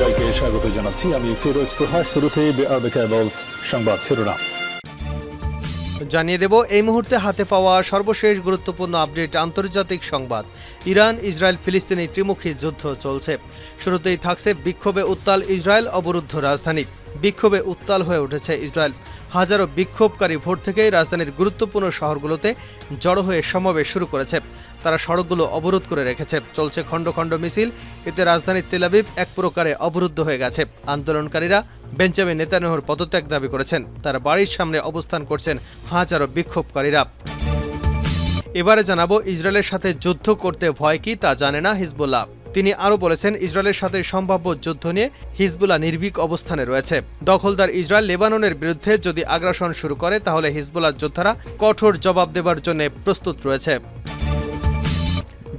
সবাইকে স্বাগত জানাচ্ছি। আমি ফিরোজ তোহা। শুরুতেই সংবাদ শিরোনাম জানিয়ে দেব এই মুহূর্তে হাতে পাওয়া সর্বশেষ গুরুত্বপূর্ণ আপডেট। আন্তর্জাতিক সংবাদ। ইরান ইসরায়েল ফিলিস্তিনি ত্রিমুখী যুদ্ধ চলছে। শুরুতেই থাকছে বিক্ষোভে উত্তাল ইসরায়েল, অবরুদ্ধ রাজধানী। বিক্ষোভে উত্তাল হয়ে উঠেছে ইসরায়েল। হাজারো বিক্ষোভকারী ভোর থেকেই রাজধানীর গুরুত্বপূর্ণ শহরগুলোতে জড়ো হয়ে সমাবেশ শুরু করেছে। তারা সড়কগুলো অবরোধ করে রেখেছে। চলছে খণ্ড খণ্ড মিছিল। এতে রাজধানীর তেল আবিব এক প্রকারে অবরুদ্ধ হয়ে গেছে। আন্দোলনকারীরা বেঞ্জামিন নেতানিয়াহুর পদত্যাগ দাবি করেছেন। তার বাড়ির সামনে অবস্থান করছেন হাজারো বিক্ষোভকারীরা। এবারে জানাবো ইসরায়েলের সাথে যুদ্ধ করতে ভয় কি তা জানে না হিজবুল্লাহ। তিনি আরও বলেছেন, ইসরায়েলের সাথে সম্ভাব্য যুদ্ধ নিয়ে হিজবুল্লাহ নির্ভীক অবস্থানে রয়েছে। দখলদার ইসরায়েল লেবাননের বিরুদ্ধে যদি আগ্রাসন শুরু করে তাহলে হিজবুল্লাহ যোদ্ধারা কঠোর জবাব দেবার জন্য প্রস্তুত রয়েছে।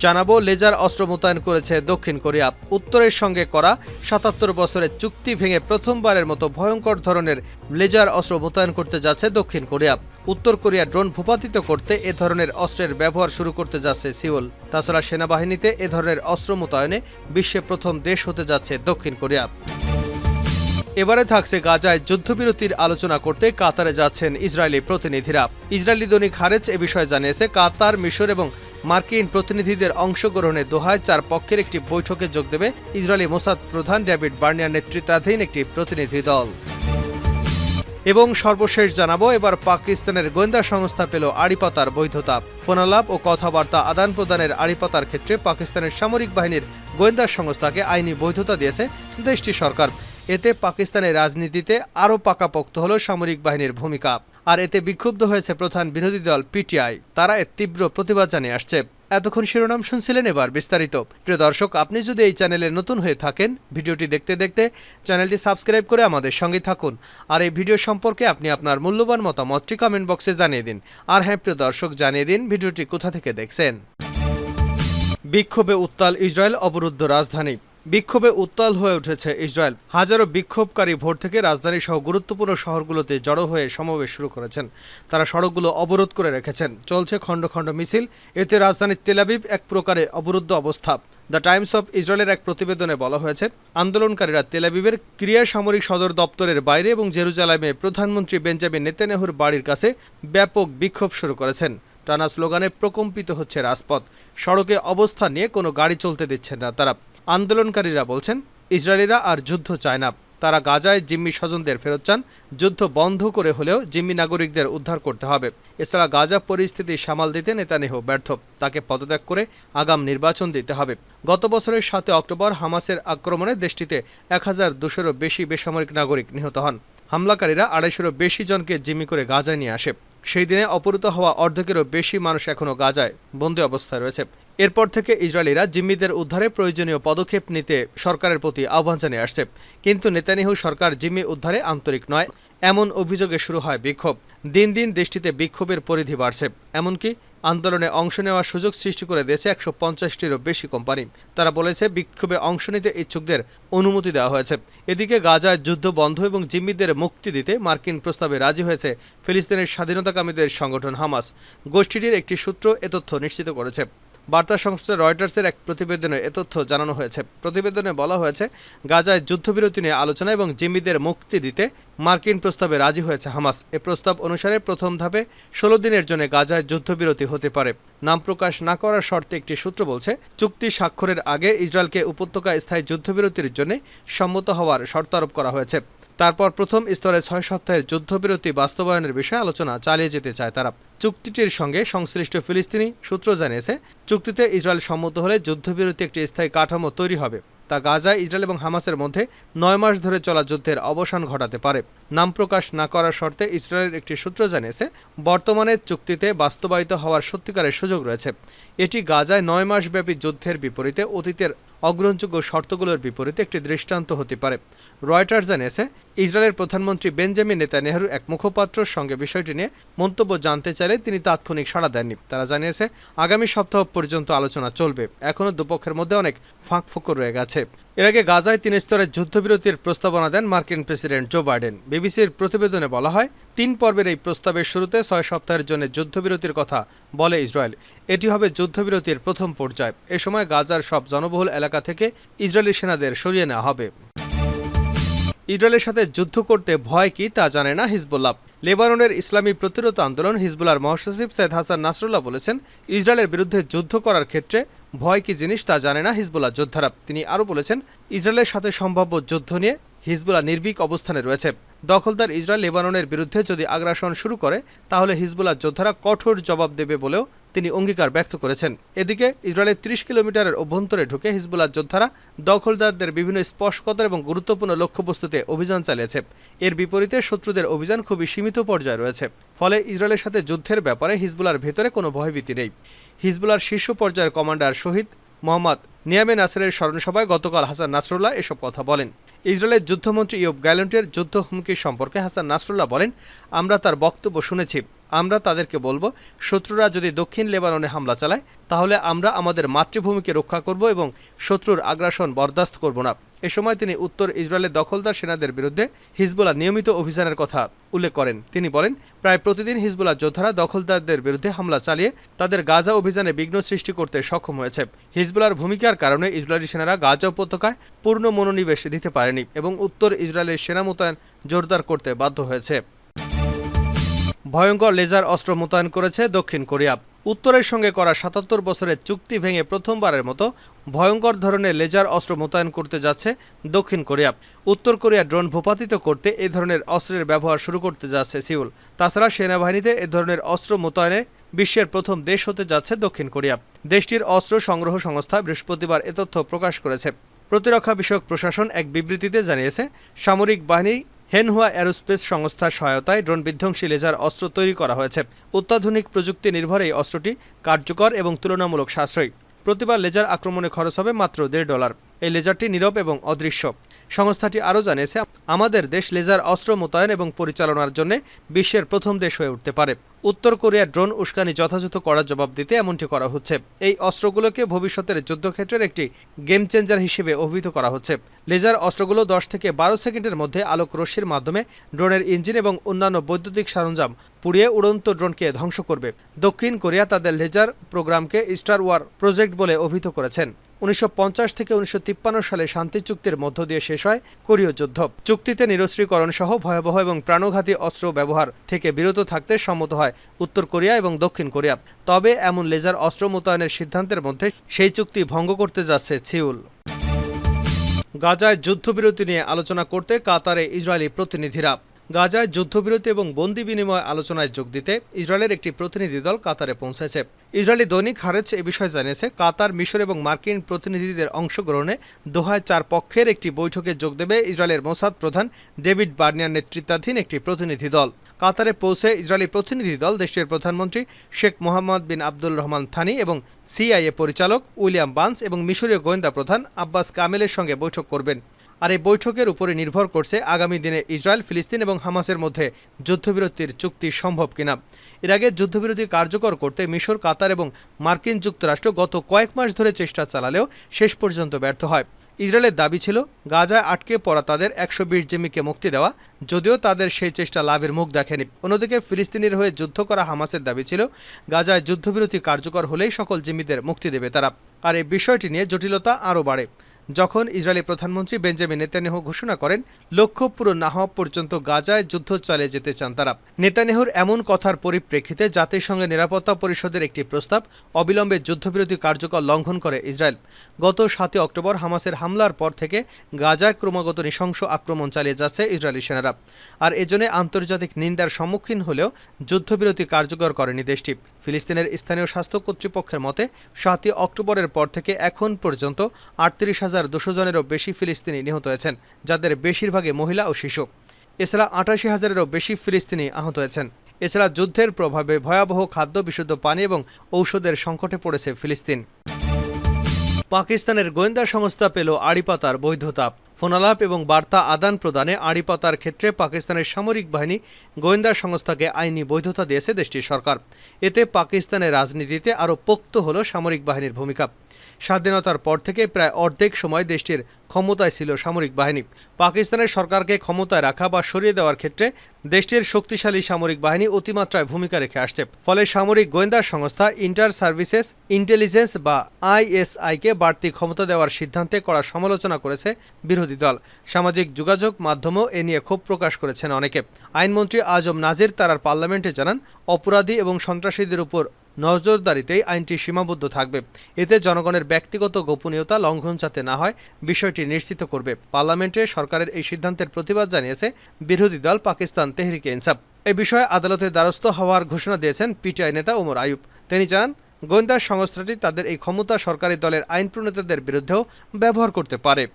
জানাবো লেজার অস্ত্র মোতায়েন করেছে দক্ষিণ কোরিয়া। উত্তরের সঙ্গে করা ৭৭ বছরের চুক্তি ভেঙে প্রথমবারের মতো ভয়ঙ্কর ধরনের লেজার অস্ত্র মোতায়েন করতে যাচ্ছে দক্ষিণ কোরিয়া। উত্তর কোরিয়া ড্রোন ভূপাতিত করতে এ ধরনের অস্ত্রের ব্যবহার শুরু করতে যাচ্ছে সিউল। তাছাড়া সেনাবাহিনীতে এ ধরনের অস্ত্র মোতায়েনে বিশ্বে প্রথম দেশ হতে যাচ্ছে দক্ষিণ কোরিয়া। এবারে থাকছে গাজায় যুদ্ধবিরতির আলোচনা করতে কাতারে যাচ্ছেন ইসরায়েলি প্রতিনিধিরা। ইসরায়েলি দৈনিক হারেজ এ বিষয়ে জানিয়েছে, কাতার, মিশর এবং মার্কিন প্রতিনিধিদের অংশগ্রহণে দোহায় ৪ পক্ষের একটি বৈঠকে যোগ দেবে ইসরায়েলি মোসাদ প্রধান ডেভিড বার্নিয়ার নেতৃত্বাধীন একটি প্রতিনিধি দল। এবং সর্বশেষ জানাবো, এবার পাকিস্তানের গোয়েন্দা সংস্থা পেল আড়িপাতার বৈধতা। ফোনালাপ ও কথাবার্তা আদান প্রদানের আড়িপাতার ক্ষেত্রে পাকিস্তানের সামরিক বাহিনীর গোয়েন্দা সংস্থাকে আইনি বৈধতা দিয়েছে দেশটির সরকার। এতে পাকিস্তানের রাজনীতিতে আরও পাকাপোক্ত হল সামরিক বাহিনীর ভূমিকা। আর এতে বিক্ষুব্ধ হয়েছে প্রধান বিরোধী দল পিটিআই। তারা এর তীব্র প্রতিবাদ জানিয়ে আসছে। এতক্ষণ শিরোনাম শুনছিলেন, এবার বিস্তারিত। প্রিয় দর্শক, আপনি যদি এই চ্যানেলে নতুন হয়ে থাকেন, ভিডিওটি দেখতে দেখতে চ্যানেলটি সাবস্ক্রাইব করে আমাদের সঙ্গে থাকুন। আর এই ভিডিও সম্পর্কে আপনি আপনার মূল্যবান মতামতটি কমেন্ট বক্সে জানিয়ে দিন। আর হ্যাঁ প্রিয় দর্শক, জানিয়ে দিন ভিডিওটি কোথা থেকে দেখছেন। বিক্ষোভে উত্তাল ইসরায়েল, অবরুদ্ধ রাজধানী। বিক্ষোভে উত্তাল হয়ে উঠেছে ইসরায়েল। হাজারো বিক্ষোভকারী ভোর থেকে রাজধানী সহ গুরুত্বপূর্ণ শহরগুলোতে জড়ো হয়ে সমাবেশ শুরু করেছেন। তারা সড়কগুলো অবরোধ করে রেখেছেন। চলছে খণ্ড খণ্ড মিছিল। এতে রাজধানীর তেল আবিব এক প্রকারে অবরুদ্ধ অবস্থা। দ্য টাইমস অফ ইসরায়েলের এক প্রতিবেদনে বলা হয়েছে, আন্দোলনকারীরা তেল আবিবের ক্রিয়া সামরিক সদর দপ্তরের বাইরে এবং জেরুজালেমে প্রধানমন্ত্রী বেঞ্জামিন নেতানিয়াহুর বাড়ির কাছে ব্যাপক বিক্ষোভ শুরু করেছেন। টানা স্লোগানে প্রকম্পিত হচ্ছে রাজপথ। সড়কে অবস্থান নিয়ে কোনো গাড়ি চলতে দিচ্ছেন না তারা। আন্দোলনকারীরা বলছেন, ইসরায়েলিরা আর যুদ্ধ চায় না। তারা গাজায় জিম্মি স্বজনদের ফেরত চান। যুদ্ধ বন্ধ করে হলেও জিম্মি নাগরিকদের উদ্ধার করতে হবে। এছাড়া গাজা পরিস্থিতি সামাল দিতে নেতানিয়াহু ব্যর্থ। তাকে পদত্যাগ করে আগাম নির্বাচন দিতে হবে। গত বছরের ৭ অক্টোবর হামাসের আক্রমণে দেশটিতে ১,২০০-এরও বেশি বেসামরিক নাগরিক নিহত হন। হামলাকারীরা ২৫০-এরও বেশি জনকে জিম্মি করে গাজায় নিয়ে আসে। সেই দিনে অপহৃত হওয়া অর্ধেকেরও বেশি মানুষ এখনও গাজায় বন্দী অবস্থায় রয়েছে। এরপর থেকে ইসরায়েলিরা জিম্মিদের উদ্ধারে প্রয়োজনীয় পদক্ষেপ নিতে সরকারের প্রতি আহ্বান জানিয়ে আসছে। কিন্তু নেতানিয়াহু সরকার জিম্মি উদ্ধারে আন্তরিক নয়, এমন অভিযোগে শুরু হয় বিক্ষোভ। দিন দিন দেশটিতে বিক্ষোভের পরিধি বাড়ছে। এমনকি আন্দোলনে অংশ নেওয়ার সুযোগ সৃষ্টি করে দিয়েছে ১৫০-টিরও বেশি কোম্পানি। তারা বলেছে, বিক্ষোভে অংশ নিতে ইচ্ছুকদের অনুমতি দেওয়া হয়েছে। এদিকে গাজায় যুদ্ধ বন্ধ এবং জিম্মিদের মুক্তি দিতে মার্কিন প্রস্তাবে রাজি হয়েছে ফিলিস্তিনের স্বাধীনতাকামীদের সংগঠন হামাস। গোষ্ঠীটির একটি সূত্র এ তথ্য নিশ্চিত করেছে। বার্তা সংস্থা রয়টার্সের এক প্রতিবেদনে এ তথ্য জানানো হয়েছে। প্রতিবেদনে বলা হয়েছে, গাজায় যুদ্ধবিরতি নিয়ে আলোচনা এবং জিম্মিদের মুক্তি দিতে মার্কিন প্রস্তাবে রাজি হয়েছে হামাস। এ প্রস্তাব অনুসারে প্রথম ধাপে ১৬ দিনের জন্য গাজায় যুদ্ধবিরতি হতে পারে। নাম প্রকাশ না করার শর্তে একটি সূত্র বলছে, চুক্তি স্বাক্ষরের আগে ইসরায়েলকে উপত্যকায় স্থায়ী যুদ্ধবিরতির জন্য সম্মত হওয়ার শর্ত আরোপ করা হয়েছে। তারপর প্রথম স্তরে ৬ সপ্তাহের যুদ্ধবিরতি বাস্তবায়নের বিষয়ে আলোচনা চালিয়ে যেতে চায় তারা। চুক্তিটির সঙ্গে সংশ্লিষ্ট ফিলিস্তিনি সূত্র জানিয়েছে, চুক্তিতে ইসরায়েল সম্মত হলে যুদ্ধবিরতি একটি স্থায়ী কাঠামো তৈরি হবে। তা গাজায় ইসরায়েল এবং হামাসের মধ্যে ৯ মাস ধরে চলা যুদ্ধের অবসান ঘটাতে পারে। নাম প্রকাশ না করার শর্তে ইসরায়েলের একটি সূত্র জানিয়েছে, বর্তমানে চুক্তিতে বাস্তবায়িত হওয়ার সত্যিকারের সুযোগ রয়েছে। এটি গাজায় ৯ মাসব্যাপী যুদ্ধের বিপরীতে অতীতের অগ্রহণযোগ্য শর্তগুলোর বিপরীতে একটি দৃষ্টান্ত হতে পারে। রয়টার্স জানিয়েছে, ইসরায়েলের প্রধানমন্ত্রী বেঞ্জামিন নেতানিয়াহুর এক মুখপাত্রর সঙ্গে বিষয়টি নিয়ে মন্তব্য জানতে চাইলে তিনি তাৎক্ষণিক সাড়া দেননি। তারা জানিয়েছে, আগামী সপ্তাহ পর্যন্ত আলোচনা চলবে। এখনও দুপক্ষের মধ্যে অনেক ফাঁকফোকর রয়ে গেছে। এর আগে গাজায় ৩ স্তরের যুদ্ধবিরতির প্রস্তাবনা দেন মার্কিন প্রেসিডেন্ট জো বাইডেন। বিবিসির প্রতিবেদনে বলা হয়, ৩ পর্বের এই প্রস্তাবের শুরুতে ৬ সপ্তাহের জন্য যুদ্ধবিরতির কথা বলে ইসরায়েল। এটি হবে যুদ্ধবিরতির প্রথম পর্যায়। এ সময় গাজার সব জনবহুল এলাকা থেকে ইসরায়েলি সেনাদের সরিয়ে নেওয়া হবে। ইসরায়েলের সাথে যুদ্ধ করতে ভয় কি তা জানে না হিজবুল্লাহ। লেবাননের ইসলামী প্রতিরোধ আন্দোলন হিজবুল্লাহর মহাসচিব সৈয়দ হাসান নাসরুল্লাহ বলেছেন, ইসরায়েলের বিরুদ্ধে যুদ্ধ করার ক্ষেত্রে ভয় কি জিনিস তা জানে না হিজবুল্লাহ যোদ্ধারা। তিনি আরও বলেছেন, ইসরায়েলের সাথে সম্ভাব্য যুদ্ধ নিয়ে হিজবুল্লাহ নির্ভীক অবস্থানে রয়েছে। দখলদার ইসরায়েল লেবাননের বিরুদ্ধে যদি আগ্রাসন শুরু করে তাহলে হিজবুল্লাহ যোদ্ধারা কঠোর জবাব দেবে বলেও তিনি অঙ্গীকার ব্যক্ত করেছেন। এদিকে ইসরায়েলের ৩০ কিলোমিটারের অভ্যন্তরে ঢুকে হিজবুল্লাহ যোদ্ধারা দখলদারদের বিভিন্ন স্পর্শকাতর এবং গুরুত্বপূর্ণ লক্ষ্যবস্তুতে অভিযান চালিয়েছে। এর বিপরীতে শত্রুদের অভিযান খুবই সীমিত পর্যায়ে রয়েছে। ফলে ইসরায়েলের সাথে যুদ্ধের ব্যাপারে হিজবুল্লাহর ভেতরে কোনো ভয়ভীতি নেই। হিজবুল্লাহর শীর্ষ পর্যায়ের কমান্ডার শহীদ মোহাম্মদ নিয়ামে নাসেরের স্মরণসভায় গতকাল হাসান নাসরুল্লাহ এসব কথা বলেন। ইসরায়েলের যুদ্ধমন্ত্রী ইয়োব গ্যালেন্টের যুদ্ধ হুমকি সম্পর্কে হাসান নাসরুল্লাহ বলেন, আমরা তার বক্তব্য শুনেছি। আমরা তাদেরকে বলবো, শত্রুরা যদি দক্ষিণ লেবাননে হামলা চালায় তাহলে আমরা আমাদের মাতৃভূমিকে রক্ষা করব এবং শত্রুর আগ্রাসন বরদাস্ত করব না। এ সময় তিনি উত্তর ইসরায়েলের দখলদার সেনাদের বিরুদ্ধে হিজবুল্লাহ নিয়মিত অভিযানের কথা উল্লেখ করেন। তিনি বলেন, প্রায় প্রতিদিন হিজবুল্লাহ যোদ্ধারা দখলদারদের বিরুদ্ধে হামলা চালিয়ে তাদের গাজা অভিযানে বিঘ্ন সৃষ্টি করতে সক্ষম হয়েছে। হিজবুল্লাহর ভূমিকার কারণে ইসরায়েলি সেনারা গাজা উপত্যকায় পূর্ণ মনোনিবেশ দিতে পারেনি এবং উত্তর ইসরায়েলের সেনা মোতায়েন জোরদার করতে বাধ্য হয়েছে। ভয়ঙ্কর লেজার অস্ত্র মোতায়েন করেছে দক্ষিণ কোরিয়া। উত্তরের সঙ্গে করা ৭৭ বছরের চুক্তি ভেঙে প্রথমবারের মতো ভয়ঙ্কর ধরনের লেজার অস্ত্র মোতায়েন করতে যাচ্ছে দক্ষিণ কোরিয়া। উত্তর কোরিয়া ড্রোন ভূপাতিত করতে এ ধরনের অস্ত্রের ব্যবহার শুরু করতে যাচ্ছে সিউল। তাছাড়া সেনাবাহিনীতে এ ধরনের অস্ত্র মোতায়েনে বিশ্বের প্রথম দেশ হতে যাচ্ছে দক্ষিণ কোরিয়া। দেশটির অস্ত্র সংগ্রহ সংস্থা বৃহস্পতিবার এ তথ্য প্রকাশ করেছে। প্রতিরক্ষা বিষয়ক প্রশাসন এক বিবৃতিতে জানিয়েছে, সামরিক বাহিনী হেনহুয়া অ্যারোস্পেস সংস্থার সহায়তায় ড্রোন বিধ্বংসী লেজার অস্ত্র তৈরি করা হয়েছে। অত্যাধুনিক প্রযুক্তি নির্ভর এই অস্ত্রটি কার্যকর এবং তুলনামূলক সাশ্রয়ী। প্রতিবার লেজার আক্রমণে খরচ হবে মাত্র $1.5। এই লেজারটি নীরব এবং অদৃশ্য। সংস্থাটি আরও জানিয়েছে, আমাদের দেশ লেজার অস্ত্র মোতায়েন এবং পরিচালনার জন্য বিশ্বের প্রথম দেশ হয়ে উঠতে পারে। উত্তর কোরিয়ার ড্রোন উস্কানি যথাযথ কড়া জবাব দিতে এমনটি করা হচ্ছে। এই অস্ত্রগুলোকে ভবিষ্যতের যুদ্ধক্ষেত্রের একটি গেম চেঞ্জার হিসেবে অভিহিত করা হচ্ছে। লেজার অস্ত্রগুলো 10 থেকে 12 সেকেন্ডের মধ্যে আলোক রশ্মির মাধ্যমে ড্রোনের ইঞ্জিন এবং অন্যান্য বৈদ্যুতিক সরঞ্জাম পুড়িয়ে উড়ন্ত ড্রোনকে ধ্বংস করবে। দক্ষিণ কোরিয়া তাদের লেজার প্রোগ্রামকে স্টার ওয়ার প্রজেক্ট বলে অভিহিত করেছেন। 1950 থেকে 1953 সালে শান্তি চুক্তির মধ্য দিয়ে শেষ হয় কোরীয় যুদ্ধ। চুক্তিতে নিরস্ত্রীকরণ সহ ভয়াবহ এবং প্রাণঘাতী অস্ত্র ব্যবহার থেকে বিরত থাকতে সম্মত হয় উত্তর কোরিয়া এবং দক্ষিণ কোরিয়া। তবে এমন লেজার অস্ত্র মোতায়েনের সিদ্ধান্তের মধ্যে সেই চুক্তি ভঙ্গ করতে যাচ্ছে সিউল। গাজায় যুদ্ধবিরতি নিয়ে আলোচনা করতে কাতারে ইসরায়েলি প্রতিনিধিরা। গাজায় যুদ্ধবিরতি এবং বন্দি বিনিময় আলোচনায় যোগ দিতে ইসরায়েলের একটি প্রতিনিধি দল কাতারে পৌঁছেছে। ইসরায়েলি দৈনিক হারেজ এ বিষয়ে জানিয়েছে, কাতার, মিশর এবং মার্কিন প্রতিনিধিদের অংশগ্রহণে দোহায় 4 পক্ষের একটি বৈঠকে যোগ দেবে ইসরায়েলের মোসাদ প্রধান ডেভিড বার্নিয়ার নেতৃত্বাধীন একটি প্রতিনিধি দল। কাতারে পৌঁছে ইসরায়েলি প্রতিনিধি দল দেশটির প্রধানমন্ত্রী শেখ মোহাম্মদ বিন আব্দুল রহমান থানি এবং সিআইএ পরিচালক উইলিয়াম বান্স এবং মিশরীয় গোয়েন্দা প্রধান আব্বাস কামেলের সঙ্গে বৈঠক করবেন। আর এই বৈঠকের উপরে নির্ভর করছে আগামী দিনে ইসরায়েল, ফিলিস্তিন এবং হামাসের মধ্যে যুদ্ধবিরতির চুক্তি সম্ভব কিনা। এর আগে যুদ্ধবিরতি কার্যকর করতে মিশর, কাতার এবং মার্কিন যুক্তরাষ্ট্র গত কয়েক মাস ধরে চেষ্টা চালালেও শেষ পর্যন্ত ব্যর্থ হয়। ইসরায়েলের দাবি ছিল গাজায় আটকে পড়া তাদের 120 জিম্মিকে মুক্তি দেওয়া, যদিও তাদের সেই চেষ্টা লাভের মুখ দেখেনি। অন্যদিকে ফিলিস্তিনের হয়ে যুদ্ধ করা হামাসের দাবি ছিল গাজায় যুদ্ধবিরতি কার্যকর হলেই সকল জিম্মিদের মুক্তি দেবে তারা। আর এই বিষয়টি নিয়ে জটিলতা আরও বাড়ে যখন ইসরায়েলি প্রধানমন্ত্রী বেঞ্জামিন নেতানিয়াহু ঘোষণা করেন লক্ষ্য পূরণ না হওয়া পর্যন্ত গাজায় যুদ্ধ চালিয়ে যেতে চান তারা। নেতানিয়াহুর এমন কথার পরিপ্রেক্ষিতে জাতিসংঘের নিরাপত্তা পরিষদের একটি প্রস্তাব অবিলম্বে যুদ্ধবিরতি কার্যকর লঙ্ঘন করে ইসরায়েল। গত 7 অক্টোবর হামাসের হামলার পর থেকে গাজায় ক্রমাগত নৃশংস আক্রমণ চালিয়ে যাচ্ছে ইসরায়েলি সেনারা। আর এজন্য আন্তর্জাতিক নিন্দার সম্মুখীন হলেও যুদ্ধবিরতি কার্যকর করেনি দেশটি। ফিলিস্তিনের স্থানীয় স্বাস্থ্য কর্তৃপক্ষের মতে 7 অক্টোবরের পর থেকে এখন পর্যন্ত 38,200 জনেরও বেশি ফিলিস্তিনি নিহত হয়েছেন, যাদের বেশিরভাগই মহিলা ও শিশু। এছাড়া 88,000-এরও বেশি ফিলিস্তিনি আহত হয়েছেন। এছাড়া যুদ্ধের প্রভাবে ভয়াবহ খাদ্য, বিশুদ্ধ পানি এবং ঔষধের সংকটে পড়েছে ফিলিস্তিন। পাকিস্তানের গোয়েন্দা সংস্থা পেল আড়িপাতার বৈধতা। ফোনালাপ এবং বার্তা আদান প্রদানে আড়িপাতার ক্ষেত্রে পাকিস্তানের সামরিক বাহিনী গোয়েন্দা সংস্থাকে আইনি বৈধতা দিয়েছে দেশটির সরকার। এতে পাকিস্তানের রাজনীতিতে আরও পোক্ত হল সামরিক বাহিনীর ভূমিকা। স্বাধীনতার পর থেকে প্রায় অর্ধেক সময় দেশটির ক্ষমতায় ছিল সামরিক বাহিনী। পাকিস্তানের সরকারকে ক্ষমতায় রাখা বা সরিয়ে দেওয়ার ক্ষেত্রে দেশটির শক্তিশালী সামরিক বাহিনী অতিমাত্রায় ভূমিকা রেখে আসছে। ফলে সামরিক গোয়েন্দা সংস্থা ইন্টার সার্ভিসেস ইন্টেলিজেন্স বা ISI-কে বাড়তি ক্ষমতা দেওয়ার সিদ্ধান্তে কড়া সমালোচনা করেছে বিরোধী দল। সামাজিক যোগাযোগ মাধ্যমেও এ নিয়ে ক্ষোভ প্রকাশ করেছেন অনেকে। আইনমন্ত্রী আজম নাজির তারার পার্লামেন্টে জানান, অপরাধী এবং সন্ত্রাসীদের উপর নজরদারিতেই আইনটি সীমাবদ্ধ থাকবে। এতে জনগণের ব্যক্তিগত গোপনীয়তা লঙ্ঘন যাতে না হয় বিষয়টি নিশ্চিত করবে। পার্লামেন্টে সরকারের এই সিদ্ধান্তের প্রতিবাদ জানিয়েছে বিরোধী দল পাকিস্তান তেহরিকে ইনসাফ। এ বিষয়ে আদালতের দ্বারস্থ হওয়ার ঘোষণা দিয়েছেন PTI নেতা ওমর আইয়ুব। তিনি জানান, গোয়েন্দা সংস্থাটি তাদের এই ক্ষমতা সরকারি দলের আইন প্রণেতাদের বিরুদ্ধেও ব্যবহার করতে পারে।